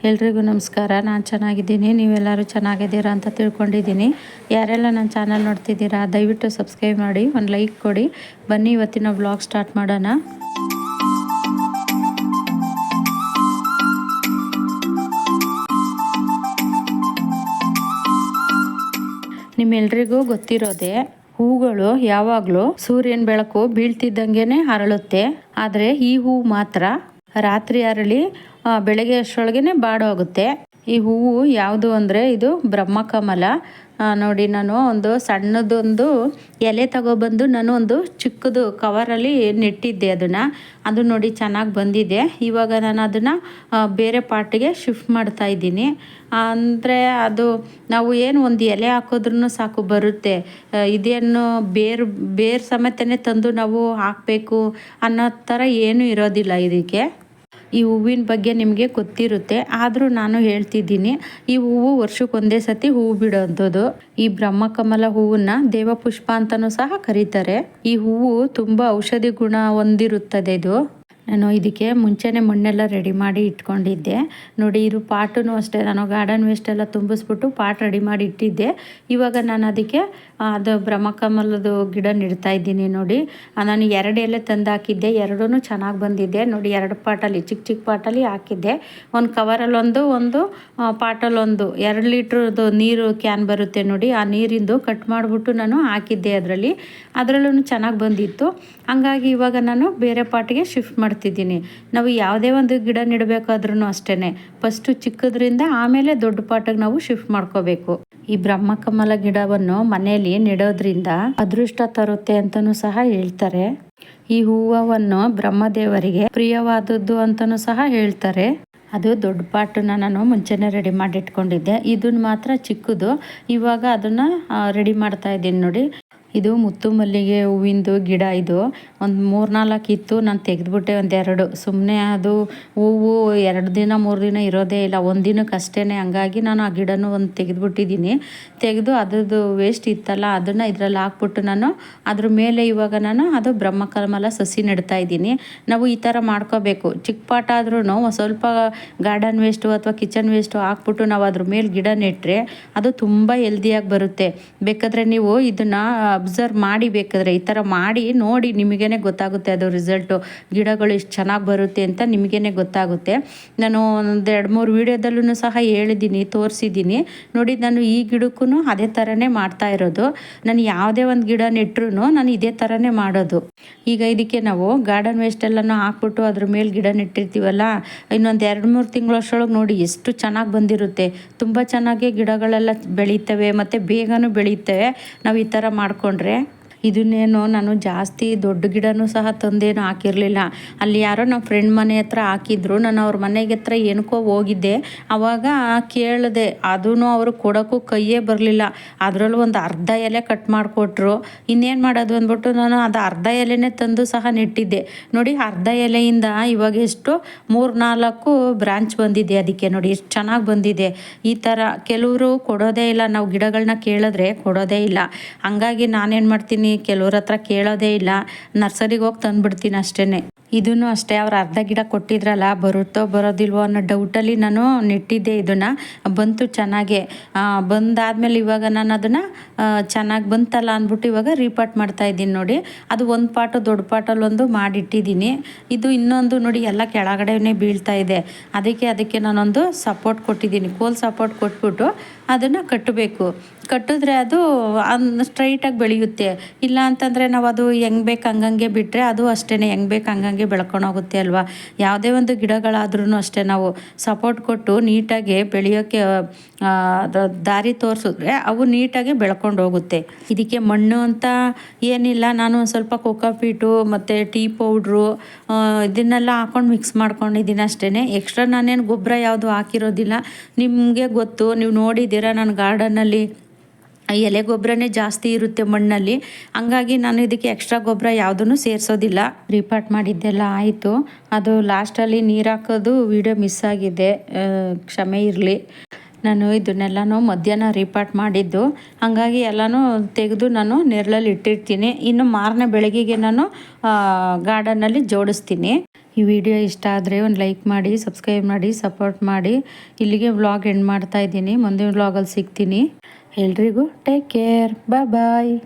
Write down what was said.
ಎಲ್ರಿಗೂ ನಮಸ್ಕಾರ. ನಾನು ಚೆನ್ನಾಗಿದ್ದೀನಿ, ನೀವೆಲ್ಲರೂ ಚೆನ್ನಾಗಿದ್ದೀರಾ ಅಂತ ತಿಳ್ಕೊಂಡಿದ್ದೀನಿ. ಯಾರೆಲ್ಲ ನನ್ನ ಚಾನಲ್ ನೋಡ್ತಿದ್ದೀರಾ ದಯವಿಟ್ಟು ಸಬ್ಸ್ಕ್ರೈಬ್ ಮಾಡಿ, ಒಂದು ಲೈಕ್ ಕೊಡಿ. ಬನ್ನಿ ಇವತ್ತಿನ ವ್ಲಾಗ್ ಸ್ಟಾರ್ಟ್ ಮಾಡೋಣ. ನಿಮ್ಮೆಲ್ರಿಗೂ ಗೊತ್ತಿರೋದೆ, ಹೂಗಳು ಯಾವಾಗಲೂ ಸೂರ್ಯನ ಬೆಳಕು ಬೀಳ್ತಿದ್ದಂಗೆ ಅರಳುತ್ತೆ. ಆದರೆ ಈ ಹೂವು ಮಾತ್ರ ರಾತ್ರಿ ಅರಳಿ ಬೆಳಗ್ಗೆ ಅಷ್ಟರೊಳಗೆ ಬಾಡೋಗುತ್ತೆ. ಈ ಹೂವು ಯಾವುದು ಅಂದರೆ ಇದು ಬ್ರಹ್ಮಕಮಲ. ನೋಡಿ, ನಾನು ಒಂದು ಸಣ್ಣದೊಂದು ಎಲೆ ತಗೊಬಂದು ನಾನು ಒಂದು ಚಿಕ್ಕದು ಕವರಲ್ಲಿ ನೆಟ್ಟಿದ್ದೆ. ಅದು ನೋಡಿ ಚೆನ್ನಾಗಿ ಬಂದಿದೆ. ಇವಾಗ ನಾನು ಅದನ್ನು ಬೇರೆ ಪಾಟಿಗೆ ಶಿಫ್ಟ್ ಮಾಡ್ತಾ ಇದ್ದೀನಿ. ಅಂದರೆ ಅದು ನಾವು ಏನು ಒಂದು ಎಲೆ ಹಾಕಿದ್ರೂ ಸಾಕು ಬರುತ್ತೆ. ಇದೇನು ಬೇರು ಸಮೇತನೇ ತಂದು ನಾವು ಹಾಕಬೇಕು ಅನ್ನೋ ಥರ ಏನೂ ಇರೋದಿಲ್ಲ ಇದಕ್ಕೆ. ಈ ಹೂವಿನ ಬಗ್ಗೆ ನಿಮಗೆ ಗೊತ್ತಿರುತ್ತೆ, ಆದರೂ ನಾನು ಹೇಳ್ತಿದ್ದೀನಿ. ಈ ಹೂವು ವರ್ಷಕ್ಕೊಂದೇ ಸತಿ ಹೂವು ಬಿಡೋಂಥದ್ದು. ಈ ಬ್ರಹ್ಮಕಮಲ ಹೂವನ್ನ ದೇವಪುಷ್ಪ ಅಂತಲೂ ಸಹ ಕರೀತಾರೆ. ಈ ಹೂವು ತುಂಬ ಔಷಧಿ ಗುಣ ಹೊಂದಿರುತ್ತದೆ. ನಾನು ಇದಕ್ಕೆ ಮುಂಚೆನೇ ಮಣ್ಣೆಲ್ಲ ರೆಡಿ ಮಾಡಿ ಇಟ್ಕೊಂಡಿದ್ದೆ. ನೋಡಿ, ಇದು ಪಾಟೂ ಅಷ್ಟೇ, ನಾನು ಗಾರ್ಡನ್ ವೇಸ್ಟ್ ಎಲ್ಲ ತುಂಬಿಸ್ಬಿಟ್ಟು ಪಾಟ್ ರೆಡಿ ಮಾಡಿ ಇಟ್ಟಿದ್ದೆ. ಇವಾಗ ನಾನು ಅದಕ್ಕೆ ಅದು ಬ್ರಹ್ಮಕಮಲದ ಗಿಡ ನೆಡ್ತಾ ಇದ್ದೀನಿ. ನೋಡಿ, ನಾನು 2 ಎಲೆ ತಂದು ಹಾಕಿದ್ದೆ, ಎರಡೂ ಚೆನ್ನಾಗಿ ಬಂದಿದೆ. ನೋಡಿ, 2 ಪಾಟಲ್ಲಿ ಚಿಕ್ಕ ಪಾಟಲ್ಲಿ ಹಾಕಿದ್ದೆ. ಒಂದು ಕವರಲ್ಲೊಂದು, ಒಂದು ಪಾಟಲ್ಲೊಂದು 2 ಲೀಟ್ರದ್ದು ನೀರು ಕ್ಯಾನ್ ಬರುತ್ತೆ ನೋಡಿ, ಆ ನೀರಿಂದು ಕಟ್ ಮಾಡಿಬಿಟ್ಟು ನಾನು ಹಾಕಿದ್ದೆ. ಅದರಲ್ಲೂ ಚೆನ್ನಾಗಿ ಬಂದಿತ್ತು. ಹಂಗಾಗಿ ಇವಾಗ ನಾನು ಬೇರೆ ಪಾಟಿಗೆ ಶಿಫ್ಟ್ ಮಾಡ್ತಿದ್ದೀನಿ. ನಾವು ಯಾವುದೇ ಒಂದು ಗಿಡ ನೆಡಬೇಕಾದ್ರೂ ಅಷ್ಟೇ, ಫಸ್ಟು ಚಿಕ್ಕದ್ರಿಂದ ಆಮೇಲೆ ದೊಡ್ಡ ಪಾಟಿಗೆ ನಾವು ಶಿಫ್ಟ್ ಮಾಡ್ಕೋಬೇಕು. ಈ ಬ್ರಹ್ಮಕಮಲ ಗಿಡವನ್ನು ಮನೆಯಲ್ಲಿ ನೆಡೋದ್ರಿಂದ ಅದೃಷ್ಟ ತರುತ್ತೆ ಅಂತಲೂ ಸಹ ಹೇಳ್ತಾರೆ. ಈ ಹೂವನ್ನು ಬ್ರಹ್ಮದೇವರಿಗೆ ಪ್ರಿಯವಾದದ್ದು ಅಂತಲೂ ಸಹ ಹೇಳ್ತಾರೆ. ಅದು ದೊಡ್ಡ ಪಾಟನ್ನ ನಾನು ಮುಂಚೆನೇ ರೆಡಿ ಮಾಡಿ ಇಟ್ಕೊಂಡಿದ್ದೆ. ಇದನ್ನು ಮಾತ್ರ ಚಿಕ್ಕದು. ಇವಾಗ ಅದನ್ನು ರೆಡಿ ಮಾಡ್ತಾ ಇದ್ದೀನಿ. ನೋಡಿ, ಇದು ಮುತ್ತು ಮಲ್ಲಿಗೆ ಹೂವಿಂದು ಗಿಡ. ಇದು ಒಂದು 3-4 ಇತ್ತು, ನಾನು ತೆಗೆದುಬಿಟ್ಟೆ. 1-2 ಸುಮ್ಮನೆ. ಅದು ಹೂವು 2 ದಿನ 3 ದಿನ ಇರೋದೇ ಇಲ್ಲ, ಒಂದು ದಿನಕ್ಕೆ ಅಷ್ಟೇ. ಹಂಗಾಗಿ ನಾನು ಆ ಗಿಡನೂ ಒಂದು ತೆಗೆದುಬಿಟ್ಟಿದ್ದೀನಿ. ತೆಗೆದು ಅದ್ರದ್ದು ವೇಸ್ಟ್ ಇತ್ತಲ್ಲ, ಅದನ್ನು ಇದರಲ್ಲಿ ಹಾಕ್ಬಿಟ್ಟು ನಾನು ಅದ್ರ ಮೇಲೆ ಇವಾಗ ನಾನು ಅದು ಬ್ರಹ್ಮಕಮಲ ಸಸಿ ನೆಡ್ತಾ ಇದ್ದೀನಿ. ನಾವು ಈ ಥರ ಮಾಡ್ಕೋಬೇಕು. ಚಿಕ್ಕ ಪಾಟ್ ಆದ್ರೂ ಸ್ವಲ್ಪ ಗಾರ್ಡನ್ ವೇಸ್ಟು ಅಥವಾ ಕಿಚನ್ ವೇಸ್ಟು ಹಾಕ್ಬಿಟ್ಟು ನಾವು ಅದ್ರ ಮೇಲೆ ಗಿಡ ನೆಟ್ಟರೆ ಅದು ತುಂಬ ಹೆಲ್ದಿಯಾಗಿ ಬರುತ್ತೆ. ಬೇಕಾದರೆ ನೀವು ಇದನ್ನು ಅಬ್ಸರ್ವ್ ಮಾಡಿ, ಬೇಕಾದರೆ ಈ ಥರ ಮಾಡಿ ನೋಡಿ, ನಿಮಗೇ ಗೊತ್ತಾಗುತ್ತೆ ಅದು ರಿಸಲ್ಟು. ಗಿಡಗಳು ಎಷ್ಟು ಚೆನ್ನಾಗಿ ಬರುತ್ತೆ ಅಂತ ನಿಮಗೇ ಗೊತ್ತಾಗುತ್ತೆ. ನಾನು ಒಂದು 2-3 ವೀಡಿಯೋದಲ್ಲೂ ಸಹ ಹೇಳಿದ್ದೀನಿ, ತೋರಿಸಿದ್ದೀನಿ ನೋಡಿ. ನಾನು ಈ ಗಿಡಕ್ಕೂ ಅದೇ ಥರನೇ ಮಾಡ್ತಾ ಇರೋದು. ನಾನು ಯಾವುದೇ ಒಂದು ಗಿಡ ನೆಟ್ಟರು ನಾನು ಇದೇ ಥರನೇ ಮಾಡೋದು. ಈಗ ಇದಕ್ಕೆ ನಾವು ಗಾರ್ಡನ್ ವೇಸ್ಟೆಲ್ಲನೂ ಹಾಕ್ಬಿಟ್ಟು ಅದ್ರ ಮೇಲೆ ಗಿಡ ನೆಟ್ಟಿರ್ತೀವಲ್ಲ, ಇನ್ನೊಂದು 2-3 ತಿಂಗಳಷ್ಟರೊಳಗೆ ನೋಡಿ ಎಷ್ಟು ಚೆನ್ನಾಗಿ ಬಂದಿರುತ್ತೆ. ತುಂಬ ಚೆನ್ನಾಗಿ ಗಿಡಗಳೆಲ್ಲ ಬೆಳೀತವೆ ಮತ್ತು ಬೇಗನೂ ಬೆಳೀತವೆ ನಾವು ಈ ಥರ ಮಾಡ್ಕೊಂಡ್ರೆ. ಇದನ್ನೇನು ನಾನು ಜಾಸ್ತಿ ದೊಡ್ಡ ಗಿಡನೂ ಸಹ ತಂದೇನು ಹಾಕಿರಲಿಲ್ಲ. ಅಲ್ಲಿ ಯಾರೋ ನಮ್ಮ ಫ್ರೆಂಡ್ ಮನೆ ಹತ್ರ ಹಾಕಿದ್ರು. ನಾನು ಅವ್ರ ಮನೆಗೆ ಹತ್ರ ಏನಕ್ಕೋ ಹೋಗಿದ್ದೆ, ಆವಾಗ ಕೇಳಿದೆ. ಅದೂ ಅವರು ಕೊಡೋಕ್ಕೂ ಕೈಯೇ ಬರಲಿಲ್ಲ. ಅದರಲ್ಲೂ ಒಂದು ಅರ್ಧ ಎಲೆ ಕಟ್ ಮಾಡಿಕೊಟ್ರು. ಇನ್ನೇನು ಮಾಡೋದು ಅಂದ್ಬಿಟ್ಟು ನಾನು ಅದು ಅರ್ಧ ಎಲೆನೇ ತಂದು ಸಹ ನೆಟ್ಟಿದ್ದೆ. ನೋಡಿ, ಅರ್ಧ ಎಲೆಯಿಂದ ಇವಾಗ ಎಷ್ಟು 3-4 ಬ್ರಾಂಚ್ ಬಂದಿದೆ. ಅದಕ್ಕೆ ನೋಡಿ ಎಷ್ಟು ಚೆನ್ನಾಗಿ ಬಂದಿದೆ. ಈ ಥರ ಕೆಲವರು ಕೊಡೋದೇ ಇಲ್ಲ, ನಾವು ಗಿಡಗಳನ್ನ ಕೇಳಿದ್ರೆ ಕೊಡೋದೇ ಇಲ್ಲ. ಹಂಗಾಗಿ ನಾನೇನು ಮಾಡ್ತೀನಿ, ಕೆಲವ್ರ ಹತ್ರ ಕೇಳೋದೇ ಇಲ್ಲ, ನರ್ಸರಿಗೆ ಹೋಗಿ ತಂದುಬಿಡ್ತೀನಿ ಅಷ್ಟೇ. ಇದನ್ನು ಅಷ್ಟೇ, ಅವ್ರು ಅರ್ಧ ಗಿಡ ಕೊಟ್ಟಿದ್ರಲ್ಲ, ಬರುತ್ತೋ ಬರೋದಿಲ್ವೋ ಅನ್ನೋ ಡೌಟಲ್ಲಿ ನಾನು ನೆಟ್ಟಿದ್ದೆ. ಇದನ್ನು ಬಂತು ಚೆನ್ನಾಗೆ. ಬಂದಾದಮೇಲೆ ಇವಾಗ ನಾನು ಅದನ್ನು ಚೆನ್ನಾಗಿ ಬಂತಲ್ಲ ಅಂದ್ಬಿಟ್ಟು ಇವಾಗ ರೀಪಾಟ್ ಮಾಡ್ತಾಯಿದ್ದೀನಿ. ನೋಡಿ, ಅದು ಒಂದು ಪಾಟು ದೊಡ್ಡ ಪಾಟಲ್ಲೊಂದು ಮಾಡಿಟ್ಟಿದ್ದೀನಿ. ಇದು ಇನ್ನೊಂದು ನೋಡಿ ಎಲ್ಲ ಕೆಳಗಡೆನೇ ಬೀಳ್ತಾ ಇದೆ. ಅದಕ್ಕೆ ನಾನೊಂದು ಸಪೋರ್ಟ್ ಕೊಟ್ಟಿದ್ದೀನಿ, ಕೋಲ್ ಸಪೋರ್ಟ್ ಕೊಟ್ಬಿಟ್ಟು ಅದನ್ನು ಕಟ್ಟಿದ್ರೆ ಅದು ಸ್ಟ್ರೈಟಾಗಿ ಬೆಳೆಯುತ್ತೆ. ಇಲ್ಲ ಅಂತಂದರೆ ನಾವು ಅದು ಹೆಂಗೆ ಬೇಕು ಹಂಗಂಗೆ ಬಿಟ್ಟರೆ ಅದು ಅಷ್ಟೇ ಹೆಂಗೆ ಬೇಕು ಹಂಗಂಗೆ ಬೆಳ್ಕೊಂಡೋಗುತ್ತೆ ಅಲ್ವಾ. ಯಾವುದೇ ಒಂದು ಗಿಡಗಳಾದ್ರೂ ಅಷ್ಟೇ, ನಾವು ಸಪೋರ್ಟ್ ಕೊಟ್ಟು ನೀಟಾಗಿ ಬೆಳೆಯೋಕ್ಕೆ ದಾರಿ ತೋರಿಸಿದ್ರೆ ಅವು ನೀಟಾಗಿ ಬೆಳ್ಕೊಂಡು ಹೋಗುತ್ತೆ. ಇದಕ್ಕೆ ಮಣ್ಣು ಅಂತ ಏನಿಲ್ಲ, ನಾನು ಒಂದು ಸ್ವಲ್ಪ ಕೋಕೋಪೀಟು ಮತ್ತು ಟೀ ಪೌಡ್ರು ಇದನ್ನೆಲ್ಲ ಹಾಕ್ಕೊಂಡು ಮಿಕ್ಸ್ ಮಾಡ್ಕೊಂಡಿದ್ದೀನಿ ಅಷ್ಟೇ. ಎಕ್ಸ್ಟ್ರಾ ನಾನೇನು ಗೊಬ್ಬರ ಯಾವುದು ಹಾಕಿರೋದಿಲ್ಲ. ನಿಮಗೆ ಗೊತ್ತು, ನೀವು ನೋಡಿದ್ದೀರಾ ನನ್ನ ಗಾರ್ಡನ್ನಲ್ಲಿ ಎಲೆ ಗೊಬ್ಬರನೇ ಜಾಸ್ತಿ ಇರುತ್ತೆ ಮಣ್ಣಲ್ಲಿ. ಹಂಗಾಗಿ ನಾನು ಇದಕ್ಕೆ ಎಕ್ಸ್ಟ್ರಾ ಗೊಬ್ಬರ ಯಾವುದನ್ನು ಸೇರಿಸೋದಿಲ್ಲ. ರೀಪಾಟ್ ಮಾಡಿದ್ದೆಲ್ಲ ಆಯಿತು. ಅದು ಲಾಸ್ಟಲ್ಲಿ ನೀರು ಹಾಕೋದು ವಿಡಿಯೋ ಮಿಸ್ ಆಗಿದೆ, ಕ್ಷಮೆ ಇರಲಿ. ನಾನು ಇದನ್ನೆಲ್ಲನೂ ಮಧ್ಯಾಹ್ನ ರೀಪಾಟ್ ಮಾಡಿದ್ದು, ಹಾಗಾಗಿ ಎಲ್ಲನೂ ತೆಗೆದು ನಾನು ನೆರಳಲ್ಲಿ ಇಟ್ಟಿರ್ತೀನಿ. ಇನ್ನು ಮಾರನೇ ಬೆಳಗ್ಗೆಗೆ ನಾನು ಗಾರ್ಡನ್ನಲ್ಲಿ ಜೋಡಿಸ್ತೀನಿ. ಈ ವಿಡಿಯೋ ಇಷ್ಟ ಆದರೆ ಒಂದು ಲೈಕ್ ಮಾಡಿ, ಸಬ್ಸ್ಕ್ರೈಬ್ ಮಾಡಿ, ಸಪೋರ್ಟ್ ಮಾಡಿ. ಇಲ್ಲಿಗೆ ವ್ಲಾಗ್ ಎಂಡ್ ಮಾಡ್ತಾ ಇದ್ದೀನಿ. ಮುಂದಿನ ವ್ಲಾಗಲ್ಲಿ ಸಿಗ್ತೀನಿ. ಎಲ್ರಿಗೂ ಟೇಕ್ ಕೇರ್. ಬಾಯ್.